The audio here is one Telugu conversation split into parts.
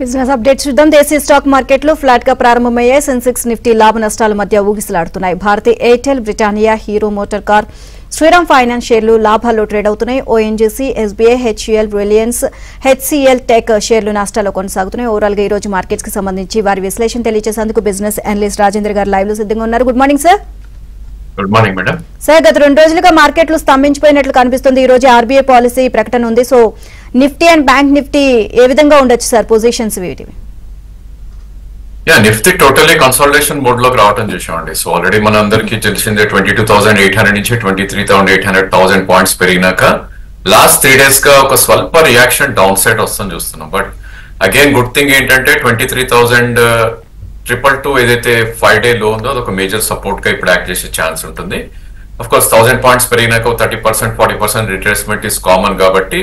బిజినెస్ అప్డేట్స్ చూద్దాం. దేశీయ స్టాక్ మార్కెట్లు ఫ్లాట్ గా ప్రారంభమయ్యాయి. సెన్సెక్స్ నిఫ్టీ లాభ నష్టాల మధ్య ఊగిసలాడుతున్నాయి. Bharti Airtel, Britannia, Hero motor car, Shriram finance షేర్లు లాభాల్లో ట్రేడ్ అవుతున్నాయి. ONGC, SBI, HUL, Reliance, HCL tech షేర్లు నష్టాల్లో కొనసాగుతున్నాయి. ఓవరాల్ గా ఈ రోజు మార్కెట్స్ కి సంబంధించి వారి విశ్లేషణ తెలియజేసేందుకు బిజినెస్ అనలిస్ట్ రాజేంద్ర గారు లైవ్ లో సిద్ధంగా ఉన్నారు. Good morning sir. Good morning madam. Sir, గత 2 రోజులుగా మార్కెట్లు స్తంభించిపోయినట్లు కనిపిస్తుంది. ఈ రోజు ఆర్బీఐ పాలసీ ప్రకటన ఉంది. So Nifty and bank Nifty ఏ విధంగా ఉండొచ్చు సార్ పొజిషన్స్ వీటివి? నిఫ్టీ టోటలీ కన్సాలిడేషన్ మోడ్ లోకి రావడం చూసామండి. సో ఆల్రెడీ మన అందరికి తెలిసిందే 22,800 నుంచి 23,800 పాయింట్స్ పెరిగినాక లాస్ట్ 3 days గా ఒక స్వల్ప రియాక్షన్ డౌన్ సైడ్ వస్తుంది చూస్తున్నాం. బట్ అగైన్ గుడ్ థింగ్ ఏంటంటే 23,222 ఏదైతే 5-day లో ఉందో అది ఒక మేజర్ సపోర్ట్ గా ఇప్పుడు యాక్ట్ చేసే ఛాన్స్ ఉంటుంది. అఫ్ కోర్స్ 1000 పాయింట్స్ పెరిగినాక 30%, 40% రిట్రేస్మెంట్ ఇస్ కామన్ కాబట్టి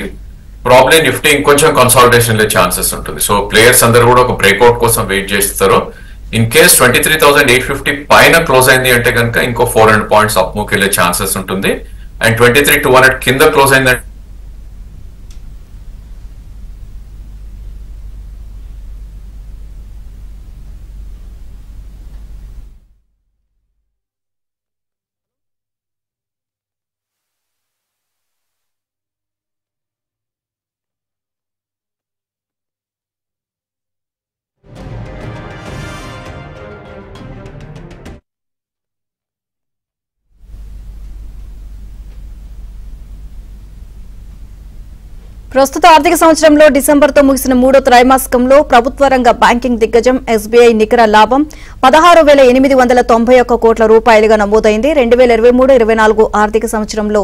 ప్రాబ్లీ నిఫ్టీ ఇంకొంచెం కన్సాలిడేషన్ లే ఛాన్సెస్ ఉంటుంది. సో ప్లేయర్స్ అందరూ కూడా ఒక బ్రేక్అవుట్ కోసం వెయిట్ చేస్తారు. ఇన్ కేస్ 23,850 పైన క్లోజ్ అయింది అంటే కనుక ఇంకో 400 పాయింట్స్ అప్ మూవ్ వెళ్ళే ఛాన్సెస్ ఉంటుంది. అండ్ 23,200 కింద క్లోజ్ అయిందంటే ప్రస్తుత ఆర్థిక సంవత్సరంలో డిసెంబర్తో ముగిసిన 3వ త్రైమాసికంలో ప్రభుత్వ రంగ బ్యాంకింగ్ దిగ్గజం ఎస్బీఐ నికర లాభం 16,891 కోట్ల రూపాయలుగా నమోదైంది. 2023-24 ఆర్థిక సంవత్సరంలో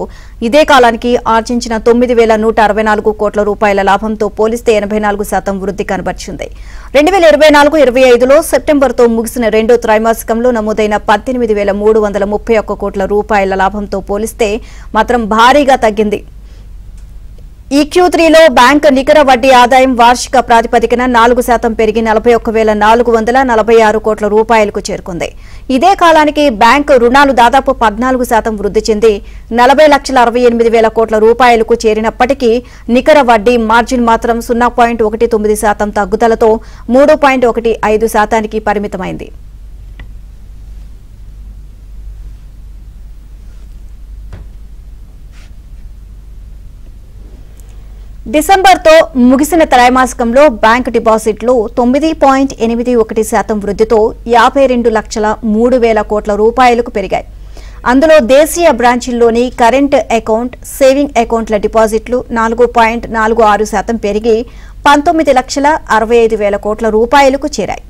ఇదే కాలానికి ఆర్జించిన 9,164 కోట్ల రూపాయల లాభంతో పోలిస్తే 84% వృద్ధి కనబరిచింది. 2024-25లో సెప్టెంబర్తో ముగిసిన 2వ త్రైమాసికంలో నమోదైన 18,331 కోట్ల రూపాయల లాభంతో పోలిస్తే మాత్రం భారీగా తగ్గింది. ఈ Q3లో బ్యాంక్ నికర వడ్డీ ఆదాయం వార్షిక ప్రాతిపదికన 4% పెరిగి 41,446 కోట్ల రూపాయలకు చేరుకుంది. ఇదే కాలానికి బ్యాంకు రుణాలు దాదాపు 14% వృద్ధి చెంది 40,68,000 కోట్ల రూపాయలకు చేరినప్పటికీ నికర వడ్డీ మార్జిన్ మాత్రం 0.19% తగ్గుదలతో 3.15% పరిమితమైంది. డిసెంబర్తో ముగిసిన త్రైమాసికంలో బ్యాంక్ డిపాజిట్లు 9.81% వృద్ధితో 52,03,000 కోట్ల రూపాయలకు పెరిగాయి. అందులో దేశీయ బ్రాంచీల్లోని కరెంట్ అకౌంట్, సేవింగ్ అకౌంట్ల డిపాజిట్లు 4.46% పెరిగి 19,65,000 కోట్ల రూపాయలకు చేరాయి.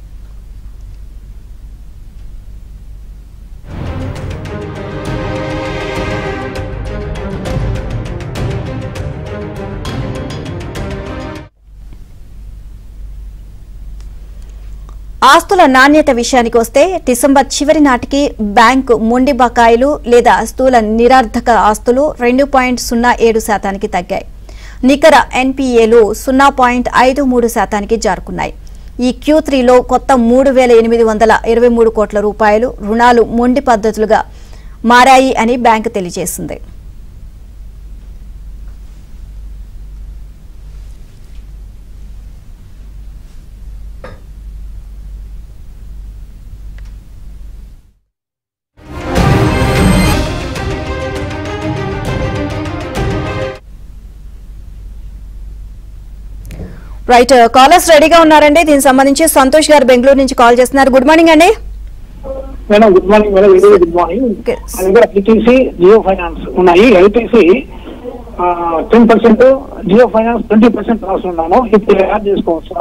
ఆస్తుల నాణ్యత విషయానికి వస్తే డిసెంబర్ చివరి నాటికి బ్యాంకు మొండి బకాయిలు లేదా స్థూల నిరర్ధక ఆస్తులు 2.07% తగ్గాయి. నికర ఎన్పీఏలు 0.53% జారుకున్నాయి. ఈ Q3లో కొత్త 3,823 కోట్ల రూపాయలు రుణాలు మొండి పద్ధతులుగా మారాయి అని బ్యాంకు తెలియజేసింది. రైట్, కాలర్స్ రెడీగా ఉన్నారండి. దీనికి సంబంధించి సంతోష్ గారు బెంగళూరు నుంచి కాల్ చేస్తున్నారు. గుడ్ మార్నింగ్ అండి. Madam good morning madam. Very good morning. ITC, Jio finance ఉన్నాయి. ఐటీసీ 10%, జియో ఫైనాన్స్ 20% లాస్ ఉన్నాను. ఇప్పుడు యాడ్ చేసుకోవచ్చా?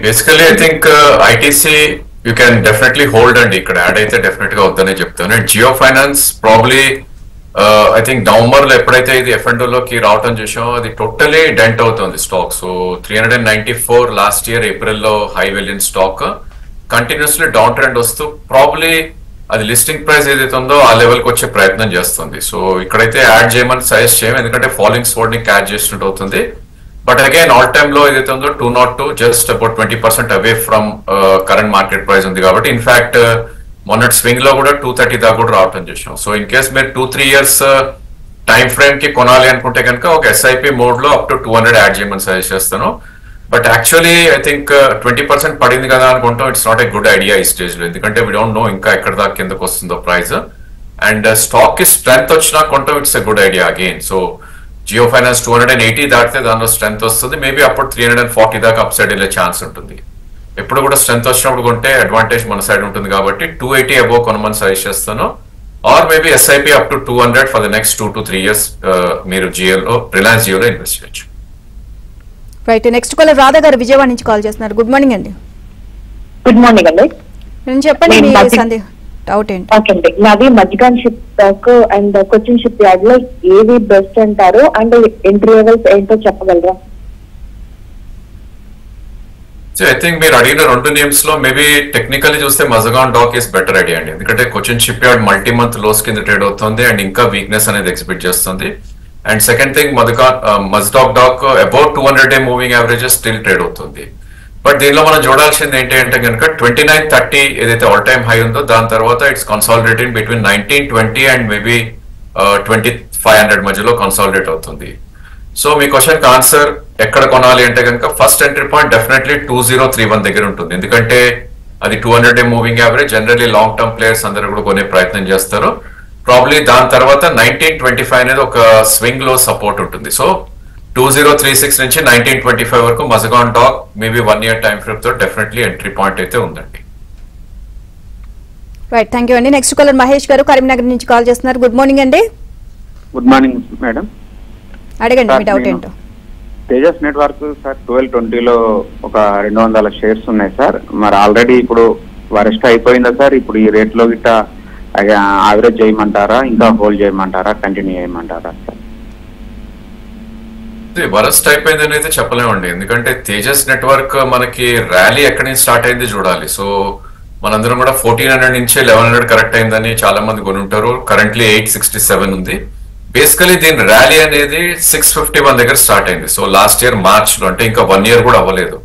Basically I think ITC you can definitely hold అండి. ఇక్కడ యాడ్ అయితే డెఫినెట్ గా వద్దనే చెప్తాను. And Jio finance probably I think November లో ఎప్పుడైతే ఇది F&O లోకి రావటం చూసామో అది టోటలీ డెంట్ అవుతుంది స్టాక్. సో 394 లాస్ట్ ఇయర్ ఏప్రిల్లో high వెలియన్ stock continuously down trend వస్తూ ప్రాబ్లీ అది లిస్టింగ్ ప్రైస్ ఏదైతే ఉందో ఆ లెవెల్కి వచ్చే ప్రయత్నం చేస్తుంది. సో ఇక్కడైతే యాడ్ చేయమని సజెస్ట్ చేయము, ఎందుకంటే ఫాలోయింగ్ స్పోర్ట్ ని క్యాచ్ చేసినట్టు అవుతుంది. బట్ అగైన్ ఆల్ టైమ్ లో ఏదైతే ఉందో 202 just about 20% away from current market price ఉంది కాబట్టి ఇన్ఫాక్ట్ మొన్నటి స్వింగ్ లో కూడా 230 దాకా కూడా రావటం చూసాం. సో ఇన్ కేస్ మీరు 2-3 years టైం ఫ్రేమ్ కి కొనాలి అనుకుంటే కనుక ఒక ఎస్ఐపి మోడ్ లో అప్ టు 200 యాడ్ చేయమని సజెస్ట్ చేస్తాను. బట్ యాక్చువల్లీ ఐ థింక్ 20% పడింది కదా అనుకుంటాం, it's not a good idea ఈ స్టేజ్ లో, ఎందుకంటే వీ డోంట్ నో ఇంకా ఎక్కడ దాకా కిందకు వస్తుందో ప్రైస్. అండ్ స్టాక్ కి స్ట్రెంత్ వచ్చినా కొంటాం, it's a good idea again. So Jio finance 280 దాటితే దానిలో స్ట్రెంత్ వస్తుంది, మేబీ అప్పుడు 340 దాకా అప్ సైడ్ వెళ్ళే ఛాన్స్ ఉంటుంది. ఎప్పుడు కూడా స్ట్రెంత్ వచ్చినప్పుడు కొంటే అడ్వాంటేజ్ మన సైడ్ ఉంటుంది కాబట్టి 280 అబోవ్ కొనమని సజెస్ట్ చేస్తాను. Or maybe SIP up to 200 for the next 2 to 3 years మీరు జియోలో, రిలయన్స్ జియోలో ఇన్వెస్ట్ చేయొచ్చు. రైట్, నెక్స్ట్ కాలర్ రాధా గారు విజయవాడ నుంచి కాల్ చేస్తున్నారు. గుడ్ మార్నింగ్ అండి. గుడ్ మార్నింగ్ అండి. నేను చెప్పండి మీ సందేహం, డౌట్ ఏంటి? ఓకే అండి, నాది Mazagon ship stock and Cochin shipyard లో ఏది బెస్ట్ అంటారు అండ్ ఎంట్రీ లెవెల్స్ ఏంటో చెప్పగలరా? సో ఐ థింక్ మీరు అడిగిన 2 నేమ్స్ లో మేబీ టెక్నికల్లీ చూస్తే Mazagon dock is better idea అండి, ఎందుకంటే Cochin shipyard multi month lows కింద ట్రేడ్ అవుతుంది అండ్ ఇంకా వీక్నెస్ అనేది ఎగ్జిబిట్ చేస్తుంది. And second thing Mazdock dock about 200 day moving averages still trade అవుతుంది. బట్ దీనిలో మనం చూడాల్సింది ఏంటి అంటే కనుక 2930 ఏదైతే ఆల్ టైమ్ హై ఉందో దాని తర్వాత it's consolidating between 1920 and maybe 2500 మధ్యలో కన్సాలిడేట్ అవుతుంది. సో మీ క్వశ్చన్ కి ఆన్సర్ ఎక్కడ కొనాలి అంటే కనుక ఫస్ట్ ఎంట్రీ పాయింట్ డెఫినెట్లీ 2031 దగ్గర ఉంటుంది, ఎందుకంటే అది 200 day moving average, generally long term players అందరూ కూడా కొనే ప్రయత్నం చేస్తారు. ప్రాబ్లీ దాని తర్వాత 1925 అనేది ఒక స్వింగ్ లో సపోర్ట్ ఉంటుంది. సో 2036 నుంచి 1925 వరకు Mazagon dock maybe 1 year time frame తో డెఫినెట్లీ ఎంట్రీ పాయింట్ అయితే ఉందండి. రైట్, థ్యాంక్ యూ అండి. నెక్స్ట్ కాలర్ మహేష్ గారు కరీంనగర్ నుంచి కాల్ చేస్తున్నారు. గుడ్ మార్నింగ్ అండి. Good morning madam. అడగండి మీ డౌట్ ఏంటో. తేజస్ నెట్వర్క్ సార్ 1220లో ఒక 200 షేర్స్ ఉన్నాయి సార్, మరి ఆల్రెడీ ఇప్పుడు వరెస్ట్ అయిపోయిందా సార్? ఇప్పుడు ఈ రేట్ లో గిట్ట యావరేజ్ చేయమంటారా, ఇంకా హోల్డ్ చేయమంటారా, కంటిన్యూ చేయమంటారా సార్? వరస్ట్ అయిపోయిందని అయితే చెప్పలేమండి, ఎందుకంటే తేజస్ నెట్వర్క్ మనకి ర్యాలీ ఎక్కడి నుంచి స్టార్ట్ అయింది చూడాలి. సో మనందరం కూడా 1400 నుంచి 1100 కరెక్ట్ అయిందని చాలా మంది కొని ఉంటారు. కరెంట్లీ 867 ఉంది. బేసికలీ దీని ర్యాలీ అనేది 651 దగ్గర స్టార్ట్ అయింది. సో లాస్ట్ ఇయర్ మార్చ్ లో, అంటే ఇంకా 1 year కూడా అవ్వలేదు.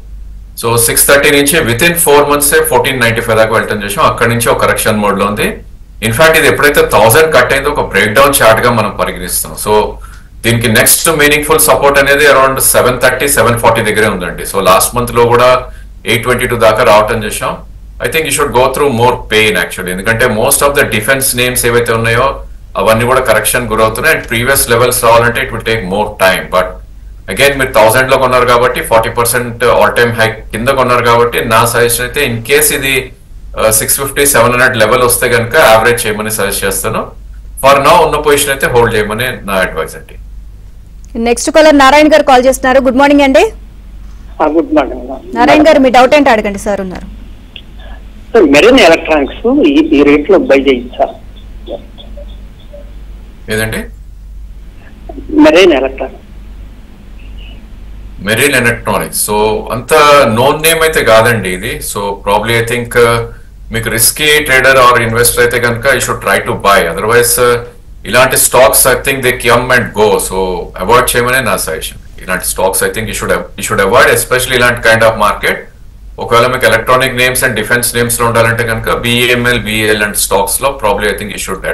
సో 630 నుంచి విత్ ఇన్ 4 months 1495 దాకా వెళ్ళటం చేసాం. అక్కడి నుంచి ఒక కరెక్షన్ మోడ్ లో ఉంది. ఇన్ఫాక్ట్ ఇది ఎప్పుడైతే 1000 కట్ అయిందో ఒక బ్రేక్ డౌన్ చార్ట్ గా మనం పరిగణిస్తాం. సో దీనికి నెక్స్ట్ మీనింగ్ఫుల్ సపోర్ట్ అనేది అరౌండ్ 730, 740 దగ్గరే ఉందండి. సో లాస్ట్ మంత్ లో కూడా 822 దాకా రావటం చేసాం. I think you should go through more pain actually, ఎందుకంటే most of the defence names ఏవైతే ఉన్నాయో అవన్నీ కూడా కరెక్షన్ గురవుతున్నాయి. అండ్ ప్రీవియస్ లెవెల్స్ రావాలంటే it will take more time. But again మీరు 1000 లో కొన్నారు కాబట్టి 40% ఆల్ టైమ్ హై కింద కొన్నారు కాబట్టి నా సజెషన్ అయితే ఇన్ కేస్ ఇది 650, 700 లెవెల్ వస్తే కనుక యావరేజ్ చేయమని సజెస్ట్ చేస్తాను. ఫర్ నౌ ఉన్న పొజిషన్ అయితే హోల్డ్ చేయమని నా అడ్వైస్ అండి. Next caller Narayana garu call చేస్తున్నారు. గుడ్ మార్నింగ్ అండి. గుడ్ మార్నింగ్ నారాయణ గారు మీ డౌట్ ఏంటో అడగండి, సార్ ఉన్నారు. మెరీన్ ఎలక్ట్రానిక్స్ ఈ రేట్ లో బై చేయొచ్చా? ఏదండి? Marine Electronics. Marine Electronics so అంత నోన్ నేమ్ అయితే కాదండి ఇది. సో ప్రాబ్లీ ఐ థింక్ మీకు రిస్కీ ట్రేడర్ ఆర్ ఇన్వెస్టర్ అయితే కనుక you should try to buy, otherwise ఇలాంటి stocks I think they come and go. So avoid చేయమనే నా సజెషన్. ఇలాంటి stocks I think you should avoid, especially ఇలాంటి కైండ్ ఆఫ్ మార్కెట్. ఒకవేళ మీకు electronic names and defence names లో ఉండాలంటే కనుక BEML, BEL అండ్ స్టాక్స్ లో probably I think you should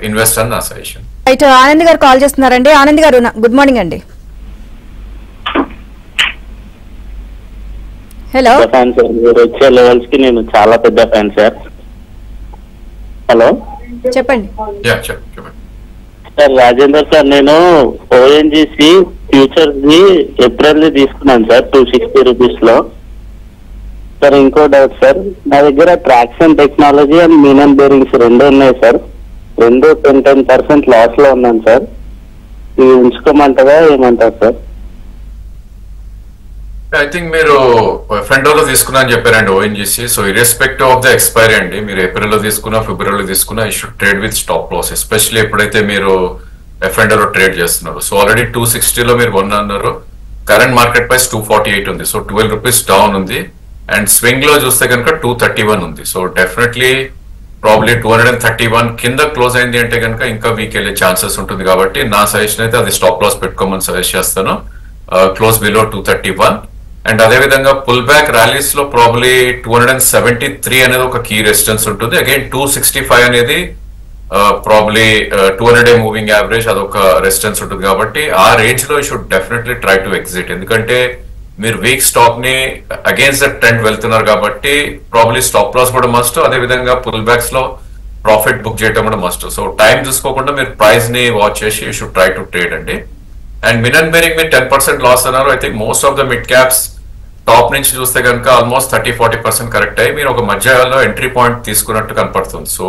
invest అని నా సజెషన్. రైట్, ఆనంద్ గారు కాల్ చేస్తున్నారండి. ఆనంద్ గారు గుడ్ మార్నింగ్ అండి. హలో. ఫ్యాన్ సార్, మీరు వచ్చే లెవెల్స్ కి నేను చాలా పెద్ద ఫ్యాన్ సార్. హలో చెప్పండి సార్. రాజేందర్ సార్, నేను ONGC ఫ్యూచర్స్ ని ఏప్రిల్ తీసుకున్నాను సార్ 260 రూపీస్ లో. సార్ ఇంకో డౌట్ సార్, నా దగ్గర traction technology and Menon bearings 2 ఉన్నాయి సార్. 2 10% లాస్ లో ఉన్నాను సార్. ఇవి ఉంచుకోమంటారా ఏమంటారు సార్? ఐ థింక్ మీరు F&O లో తీసుకున్నా అని చెప్పారండి ONGC. So irrespective of the expiry అండి, మీరు ఏప్రిల్ లో తీసుకున్నా ఫిబ్రవరిలో తీసుకున్నా you should trade with stop loss, especially ఎప్పుడైతే మీరు F&O లో ట్రేడ్ చేస్తున్నారు. సో ఆల్రెడీ 260లో మీరు కొన్నారు, కరెంట్ మార్కెట్ ప్రైస్ 248 ఉంది. సో 12 రూపీస్ డౌన్ ఉంది. అండ్ స్వింగ్ లో చూస్తే కనుక 231 ఉంది. సో డెఫినెట్లీ ప్రాబ్లీ 231 కింద క్లోజ్ అయింది అంటే కనుక ఇంకా వీక్ వెళ్ళే ఛాన్సెస్ ఉంటుంది. కాబట్టి నా సజెషన్ అయితే అది స్టాప్ లాస్ పెట్టుకోమని సజెస్ట్ చేస్తాను, క్లోజ్ బిలో 231. అండ్ అదే విధంగా పుల్ బ్యాక్ ర్యాలీస్ లో ప్రాబ్లీ 273 అనేది ఒక కీ రెసిస్టెన్స్ ఉంటుంది. అగైన్ 265 అనేది ప్రాబ్లీ 200-day మూవింగ్ యావరేజ్ అదొక రెసిస్టెన్స్ ఉంటుంది కాబట్టి ఆ రేంజ్ లో should definitely try to exit. ఎందుకంటే మీరు వీక్ స్టాక్ ని అగేన్స్ట్ ద ట్రెండ్ వెళ్తున్నారు కాబట్టి ప్రాబ్లీ స్టాప్ లాస్ కూడా మస్ట్, అదే విధంగా పుల్ బ్యాక్స్ లో ప్రాఫిట్ బుక్ చేయడం కూడా మస్ట్. సో టైం చూసుకోకుండా మీరు ప్రైస్ ని వాచ్ చేసి you should try to trade అండి. అండ్ మినన్ బేరింగ్ మీరు 10% లాస్ అన్నారు. I think most of the mid caps top నుంచి చూస్తే కనుక ఆల్మోస్ట్ 30-40% కరెక్ట్ అయ్యి మీరు ఒక మధ్యలో ఎంట్రీ పాయింట్ తీసుకున్నట్టు కనపడుతుంది. సో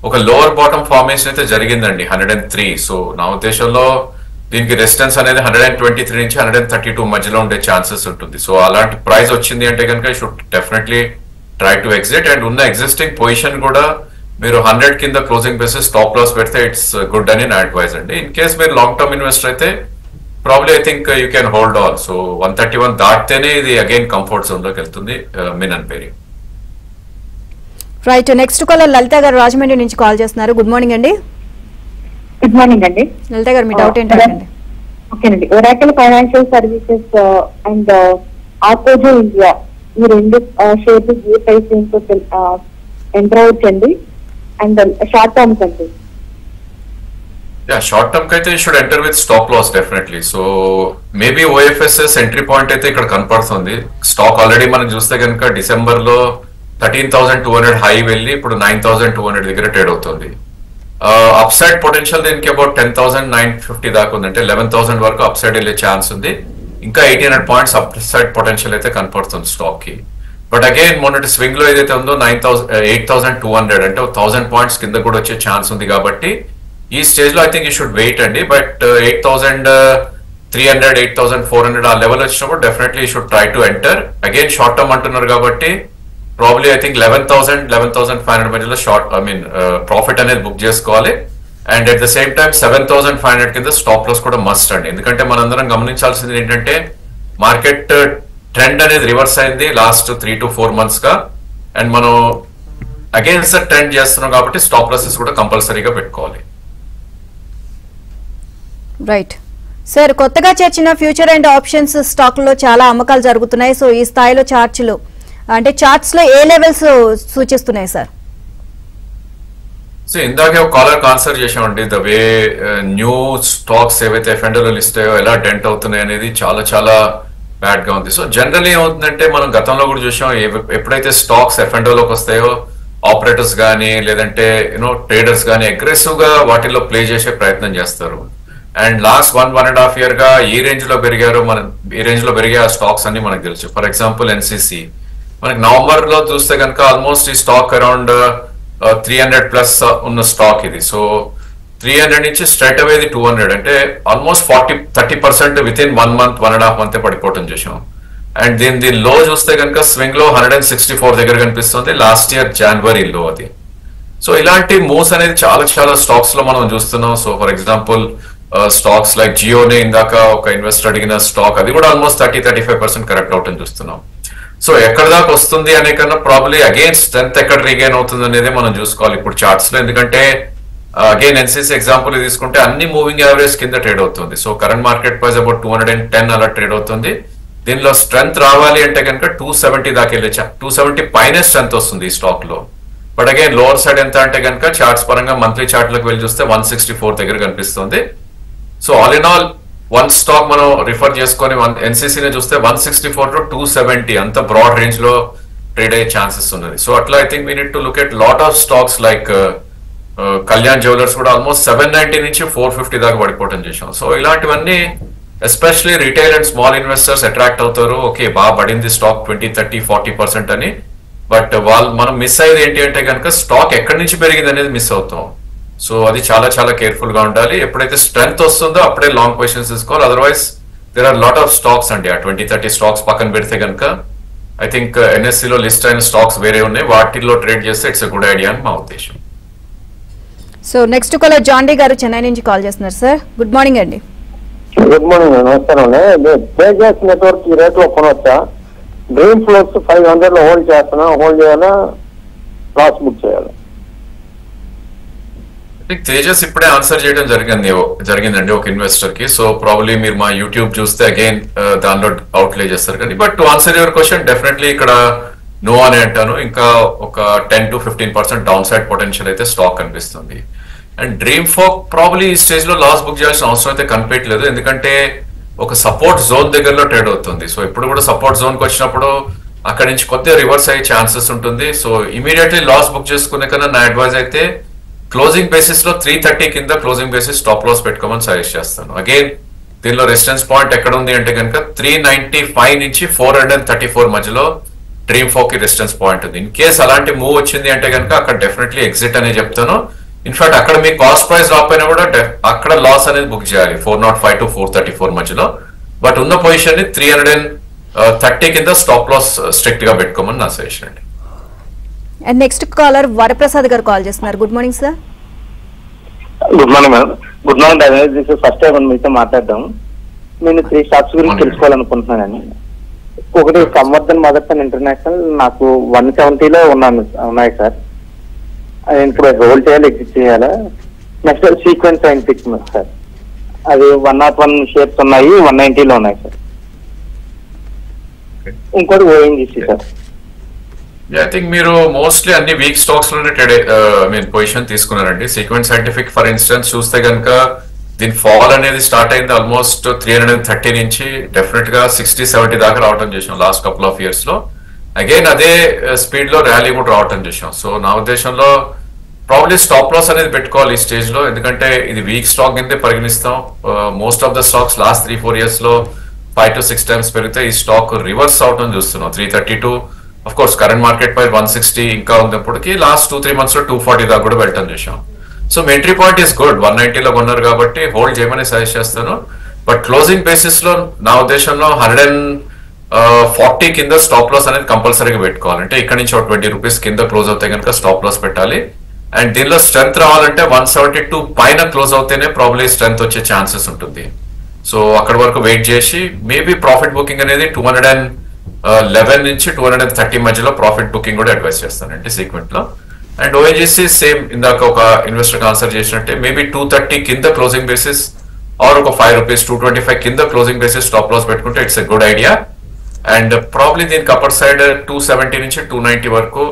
ఒక లోవర్ బాటమ్ ఫార్మేషన్ అయితే జరిగిందండి 103. సో నా ఉద్దేశంలో దీనికి రెసిస్టెన్స్ అనేది 123 నుంచి 132 మధ్యలో ఉండే ఛాన్సెస్ ఉంటుంది. సో అలాంటి ప్రైస్ వచ్చింది అంటే కనుక should definitely try to exit. And ఉన్న ఎగ్జిస్టింగ్ పొజిషన్ కూడా మీరు 100 కింద క్లోజింగ్ బేసిస్ స్టాప్ లాస్ పెడితే ఇట్స్ గుడ్ అని నా అడ్వైజ్ అండి. ఇన్ కేస్ మీరు లాంగ్ టర్మ్ ఇన్వెస్టర్ అయితే probably I think you can hold all. So 131 దాటితేనే ఇది అగైన్ కంఫర్ట్ జోన్ లోకి వెళ్తుంది Menon bearing. Right, next caller లలిత గారు రాజమండ్రి నుంచి కాల్ చేస్తున్నారు. గుడ్ మార్నింగ్ అండి. గుడ్ మార్నింగ్ అండి. లలిత గారు మీ డౌట్ ఏంటండి? ఓకేనండి, ఒరాకిల్ ఫైనాన్షియల్ సర్వీసెస్ అండ్ ఆర్కోజో ఇండియా ఈ రెండు షేర్స్ ఏ ప్రైస్ ఎంటర్ అవచ్చండి అండ్ షార్ట్ టర్మ్ కంటే? షార్ట్ టర్మ్ కి అయితే should enter with stop loss definitely. So maybe OFSS entry point అయితే ఇక్కడ కనపడుతుంది. స్టాక్ ఆల్రెడీ మనం చూస్తే కనుక డిసెంబర్ లో 13,200 హై వెళ్ళి ఇప్పుడు 9,200 దగ్గర ట్రేడ్ అవుతుంది. అప్ సైడ్ పొటెన్షియల్ దీనికి అబౌట్ 10,950 దాకా ఉంది, అంటే 11,000 వరకు అప్ సైడ్ వెళ్ళే ఛాన్స్ ఉంది. ఇంకా 1,800 పాయింట్స్ అప్ సైడ్ పొటెన్షియల్ అయితే కనపడుతుంది స్టాక్ కి. బట్ అగైన్ మొన్నటి స్వింగ్ లో ఏదైతే ఉందో 8,200 అంటే 1,000 పాయింట్స్ కింద కూడా వచ్చే ఛాన్స్ ఉంది కాబట్టి ఈ స్టేజ్ లో I think you should wait అండి. బట్ 8,300 8,400 ఆ లెవెల్ వచ్చినప్పుడు definitely you should try to enter. Again short term అంటున్నారు కాబట్టి ప్రాబ్లీ ఐ థింక్ 11,500 మధ్యలో ప్రాఫిట్ అనేది బుక్ చేసుకోవాలి. And at the same time 7,500 కింద స్టాప్ లాస్ కూడా మస్ట్ అండి. ఎందుకంటే మనందరం గమనించాల్సింది ఏంటంటే మార్కెట్ ట్రెండ్ అనేది రివర్స్ అయింది లాస్ట్ 3 to 4 months గా. అండ్ మనం అగైన్స్ ట్రెండ్ చేస్తున్నాం కాబట్టి స్టాప్ లాసెస్ కూడా కంపల్సరీగా పెట్టుకోవాలి. రైట్ సార్, కొత్తగా చేర్చిన ఫ్యూచర్ అండ్ ఆప్షన్స్ స్టాక్ లో చాలా అమ్మకాలు జరుగుతున్నాయి. సో ఈ స్థాయిలో చార్ట్స్ లో ఏ లెవెల్స్ సూచిస్తున్నాయి సార్? సో ఇందాకే ఒక కాలర్ ఆన్సర్ చేసామండి, ద వే న్యూ స్టాక్స్ ఏవైతే ఎఫ్ఎండోలో లిస్ట్ అయ్యో ఎలా డెంట్ అవుతున్నాయి అనేది చాలా చాలా బ్యాడ్ గా ఉంది. సో జనరల్ ఏమవుతుందంటే మనం గతంలో కూడా చూసాం, ఎప్పుడైతే స్టాక్స్ ఎఫ్ఎండోలోకి వస్తాయో ఆపరేటర్స్ కానీ లేదంటే ట్రేడర్స్ కానీ అగ్రెసివ్ గా వాటిల్లో ప్లే చేసే ప్రయత్నం చేస్తారు. అండ్ లాస్ట్ 1.5 year గా ఏ రేంజ్ లో పెరిగారో పెరిగే ఆ స్టాక్స్ అన్ని మనకు తెలుసు. ఫర్ ఎగ్జాంపుల్ ఎన్సిసి మనకి నవంబర్ లో చూస్తే కనుక ఆల్మోస్ట్ ఈ స్టాక్ అరౌండ్ 300+ ఉన్న స్టాక్ ఇది. సో 300 నుంచి స్ట్రైట్ అవే 200 అంటే almost 30% with in 1 month 1.5 month పడిపోవటం చూసాం. అండ్ దీని లో చూస్తే కనుక స్వింగ్ లో 164 దగ్గర కనిపిస్తుంది, లాస్ట్ ఇయర్ జనవరి లో అది. సో ఇలాంటి మూవ్స్ అనేది చాలా చాలా స్టాక్స్ లో మనం చూస్తున్నాం. So for example stocks like జియోనే ఇందాక ఒక ఇన్వెస్టర్ అడిగిన స్టాక్, అది కూడా ఆల్మోస్ట్ 30-35% కరెక్ట్ అవటం చూస్తున్నాం. సో ఎక్కడ దాకా వస్తుంది అనే కన్నా ప్రాబ్లీ అగైన్ స్ట్రెంత్ ఎక్కడ రీగైన్ అవుతుంది అనేది మనం చూసుకోవాలి ఇప్పుడు చార్ట్స్ లో. ఎందుకంటే అగైన్ ఎన్సీసీ ఎగ్జాంపుల్ తీసుకుంటే అన్ని మూవింగ్ యావరేజ్ కింద ట్రేడ్ అవుతుంది. So current market price about 210 అలా ట్రేడ్ అవుతుంది. దీనిలో స్ట్రెంత్ రావాలి అంటే కనుక 270 దాకా వెళ్ళే 270 పైన స్ట్రెంత్ వస్తుంది ఈ స్టాక్ లో. బట్ అగైన్ లోవర్ సైడ్ ఎంత అంటే కనుక చార్ట్స్ పరంగా మంత్లీ చార్ట్ లోకి వెళ్ళి చూస్తే 164 దగ్గర కనిపిస్తుంది. So all in all one stock మనం రిఫర్ చేసుకొని ఎన్సీసీని చూస్తే 164 to 270 అంత బ్రాడ్ రేంజ్ లో ట్రేడ్ అయ్యే ఛాన్సెస్ ఉన్నది. సో అట్లా I think we need to look at lot of stocks like Kalyan jewellers కూడా ఆల్మోస్ట్ 790 నుంచి 450 దాకా పడిపోవటం చేసాం. సో ఇలాంటివన్నీ especially retail and small investors attract అవుతారు. ఓకే బాగా పడింది స్టాక్ 20-30-40% అని. బట్ మనం మిస్ అయ్యేది ఏంటి అంటే కనుక స్టాక్ ఎక్కడి నుంచి పెరిగింది అనేది మిస్ అవుతాం. సో అది చాలా చాలా కేర్ఫుల్ గా ఉండాలి. ఎప్పుడైతే స్ట్రెంత్ వస్తుందో అప్పుడే లాంగ్ పొజిషన్స్ తీసుకోవాలి. Otherwise there are lot of stocks అండి, ఆ 20-30 స్టాక్స్ పక్కన పెడితే కనుక ఐ థింక్ ఎన్ఎస్సీ లో లిస్ట్ అయిన స్టాక్స్ వేరే ఉన్నాయి, వాటిల్లో ట్రేడ్ చేస్తే ఇట్స్ ఎ గుడ్ ఐడియా అని మా ఉద్దేశం. సో నెక్స్ట్ కాలర్ జాండీ గారు చెన్నై నుంచి కాల్ చేస్తున్నారు. సార్ గుడ్ మార్నింగ్ అండి. గుడ్ మార్నింగ్, నమస్కారం అండి. తేజస్ నెట్వర్క్ ఈ రేట్లో కొనవచ్చా? డ్రీమ్ ఫ్లోర్స్ 500 లో హోల్డ్ చేస్తున్నా, హోల్డ్ చేయాలా లాస్ బుక్ చేయాలా? తేజస్ ఇప్పుడే ఆన్సర్ చేయడం జరిగిందండి ఒక ఇన్వెస్టర్ కి. సో ప్రాబ్లీ మీరు మా యూట్యూబ్ చూస్తే అగైన్ దానిలో అవుట్లే చేస్తారు కానీ. But to answer your question, definitely ఇక్కడ నో అని అంటాను. ఇంకా ఒక 10 to 15% డౌన్ సైడ్ పొటెన్షియల్ అయితే స్టాక్ కనిపిస్తుంది. అండ్ డ్రీమ్ ఫోక్ ప్రాబ్లీ ఈ స్టేజ్ లో లాస్ బుక్ చేయాల్సిన అవసరం అయితే కనిపించలేదు, ఎందుకంటే ఒక సపోర్ట్ జోన్ దగ్గరలో ట్రేడ్ అవుతుంది. సో ఇప్పుడు కూడా సపోర్ట్ జోన్ కి వచ్చినప్పుడు అక్కడి నుంచి కొద్దిగా రివర్స్ అయ్యే ఛాన్సెస్ ఉంటుంది. సో ఇమీడియట్లీ లాస్ బుక్ చేసుకునే కన్నా నా అడ్వైజ్ అయితే క్లోజింగ్ బేసిస్ లో 330 కింద క్లోజింగ్ బేసిస్ స్టాప్ లాస్ పెట్టుకోమని సజెస్ట్ చేస్తాను. అగైన్ దీనిలో రెసిస్టెన్స్ పాయింట్ ఎక్కడ ఉంది అంటే కనుక 395 నుంచి 434 మధ్యలో డ్రీమ్ ఫోక్ కి రెసిస్టెన్స్ పాయింట్ ఉంది. ఇన్ కేస్ అలాంటి మూవ్ వచ్చింది అంటే కనుక అక్కడ డెఫినెట్లీ ఎగ్జిట్ అనే చెప్తాను. ఇన్ఫాక్ట్ అక్కడ మీ కాస్ట్ ప్రైస్ డ్రాప్ అయినా కూడా అక్కడ లాస్ అనేది బుక్ చేయాలి 405 to 434 మధ్యలో. బట్ ఉన్న పొజిషన్ ని 330 కింద స్టాప్ లాస్ స్ట్రిక్ట్ గా పెట్టుకోమని నా సజెషన్ అండి. అండ్ నెక్స్ట్ కాలర్ వరప్రసాద్ గారు కాల్ చేస్తున్నారు. Good morning sir. Good morning madam. Good morning doctor. This first time మీతో మాట్లాడదాం. నేను 3 స్టాక్స్ గురించి తెలుసుకోవాలనుకుంటున్నాను. ఒకటి సంవర్ధన్ మదర్సన్ ఇంటర్నేషనల్ నాకు 170లో ఉన్నాయి సార్. అది ఇప్పుడు హోల్డ్ చేయాలి, ఎగ్జిట్ చేయాలా? నెక్స్ట్ సీక్వెన్స్ సైంటిఫిక్ సార్, అది 101 షేర్స్ ఉన్నాయి, 190లో ఉన్నాయి సార్. ఇంకోటి ఓఎన్జీసీ సార్. ఐ థింక్ మీరు మోస్ట్లీ అన్ని వీక్ స్టాక్స్ లోనే పొజిషన్ తీసుకున్నారండి. సీక్వెన్స్ సైంటిఫిక్ ఫర్ ఇన్స్టెన్స్ చూస్తే కనుక దీని ఫాల్ అనేది స్టార్ట్ అయింది ఆల్మోస్ట్ 330 నుంచి డెఫినెట్ గా 60-70 దాకా రావటం చేసాం లాస్ట్ కపుల్ ఆఫ్ ఇయర్స్ లో. అగైన్ అదే స్పీడ్ లో ర్యాలీ కూడా రావటం చేసాం. సో నా ఉద్దేశంలో ప్రాబ్లీ స్టాప్ లాస్ అనేది పెట్టుకోవాలి ఈ స్టేజ్ లో, ఎందుకంటే ఇది వీక్ స్టాక్ కిందే పరిగణిస్తాం. Most of the stocks last 3-4 years లో 5 to 6 times పెరిగితే ఈ స్టాక్ రివర్స్ అవటం చూస్తున్నాం. 332 of course current market price 160 ఇంకా ఉన్నప్పటికీ లాస్ట్ 2-3 months లో 240 దాకా కూడా వెళ్ళటం చేసాం. సో మీ ఎంట్రీ పాయింట్ ఈస్ గుడ్, 190లో కొన్నారు కాబట్టి హోల్డ్ చేయమని సజెస్ట్ చేస్తాను. బట్ క్లోజింగ్ బేసిస్ లో నా ఉద్దేశంలో 140 కింద స్టాప్ లాస్ అనేది కంపల్సరీగా పెట్టుకోవాలి. అంటే ఇక్కడ నుంచి ఒక 20 రూపీస్ కింద క్లోజ్ అవుతే కనుక స్టాప్ లాస్ పెట్టాలి. అండ్ దీనిలో స్ట్రెంత్ రావాలంటే 172 పైన క్లోజ్ అవుతేనే ప్రాబ్లీ స్ట్రెంత్ వచ్చే ఛాన్సెస్ ఉంటుంది. సో అక్కడ వరకు వెయిట్ చేసి మేబీ ప్రాఫిట్ బుకింగ్ అనేది 211 నుంచి 230 మధ్యలో ప్రాఫిట్ బుకింగ్ కూడా అడ్వైస్ చేస్తానండి సీక్వెంట్ లో. అండ్ ఓఎన్జీసీ సేమ్ ఇందాక ఒక ఇన్వెస్టర్ ఆన్సర్ చేసినట్టే మేబీ 230 కింద క్లోజింగ్ బేసిస్ ఆర్ ఒక 5 రూపీస్ 225 కింద క్లోజింగ్ బేసిస్ స్టాప్ లాస్ పెట్టుకుంటే it's a good idea. And probably దీనికి అప్పర్ సైడ్ 270 నుంచి 290 వరకు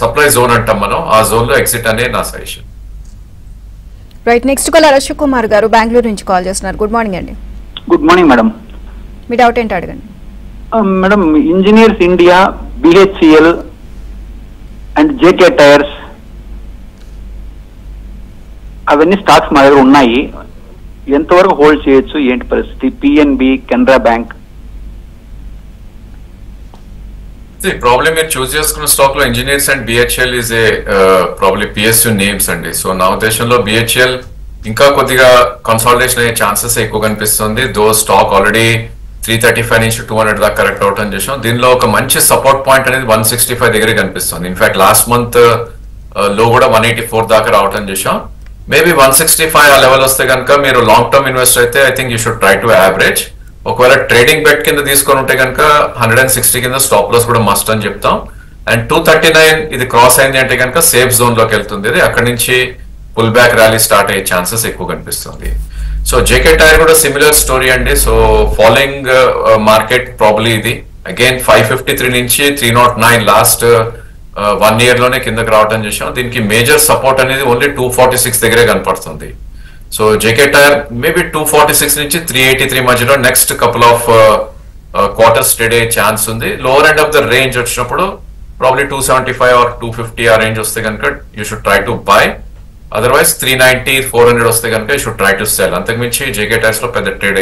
సప్లై జోన్ అంటాం మనం, ఆ జోన్ లో ఎగ్జిట్ అనే నా suggestion. Right, next caller Ashok Kumar garu Bengaluru నుంచి కాల్ చేస్తున్నారు. గుడ్ మార్నింగ్ అండి. Good morning madam. మీ డౌట్ ఏంటో అడగండి. Madam, Engineers India, BHCL and JK Tyres అవన్నీ స్టాక్స్ మా దగ్గర ఉన్నాయి. ఎంతవరకు హోల్డ్ చేయొచ్చు, ఏంటి పరిస్థితి? PNB, Canara bank. ప్రాబ్లమ్ మీరు చూస్ చేసుకున్న స్టాక్ లో engineers and BHEL is a probably PSU names అండి. సో నా ఉద్దేశంలో బిహెచ్ఎల్ ఇంకా కొద్దిగా కన్సాలిడేషన్ అయ్యే ఛాన్సెస్ ఎక్కువ కనిపిస్తుంది. దో స్టాక్ ఆల్రెడీ 335 నుంచి 200 దాకా కరెక్ట్ అవటం చేసాం. దీనిలో ఒక మంచి సపోర్ట్ పాయింట్ అనేది 165 దగ్గర కనిపిస్తుంది. ఇన్ఫాక్ట్ లాస్ట్ మంత్ లో కూడా 184 దాకా రావటం చేసాం. మేబీ 165 ఆ లెవెల్ వస్తే కనుక మీరు లాంగ్ టర్మ్ ఇన్వెస్టర్ అయితే I think you should try to average. ఒకవేళ ట్రేడింగ్ బెట్ కింద తీసుకొని ఉంటే కనుక 160 కింద స్టాప్ లాస్ కూడా మస్ట్ అని చెప్తాం. అండ్ 239 ఇది క్రాస్ అయింది అంటే కనుక సేఫ్ జోన్ లోకి వెళ్తుంది. అక్కడి నుంచి పుల్ బ్యాక్ ర్యాలీ స్టార్ట్ అయ్యే ఛాన్సెస్ ఎక్కువ కనిపిస్తుంది. సో జేకే టైర్ కూడా సిమిలర్ స్టోరీ అండి. సో ఫాలోయింగ్ మార్కెట్ ప్రాబ్లీ ఇది అగైన్ 553 నుంచి 309 లాస్ట్ 1 year లోనే కిందకి రావడం చేసాం. దీనికి మేజర్ సపోర్ట్ అనేది ఓన్లీ 246 దగ్గరే కనపడుతుంది. సో జేకే టైర్ మేబీ 246 నుంచి 383 మధ్యలో next couple of quarters trade అయ్యే ఛాన్స్ ఉంది. Lower end of the range వచ్చినప్పుడు ప్రాబ్లీ 275 ఆర్ 250 ఆ రేంజ్ వస్తే కనుక you should try to buy. Otherwise 390, 400 వస్తే కనుక you should try to cell. అంతకుమించి జేకే టైర్స్ లో పెద్ద ట్రేడ్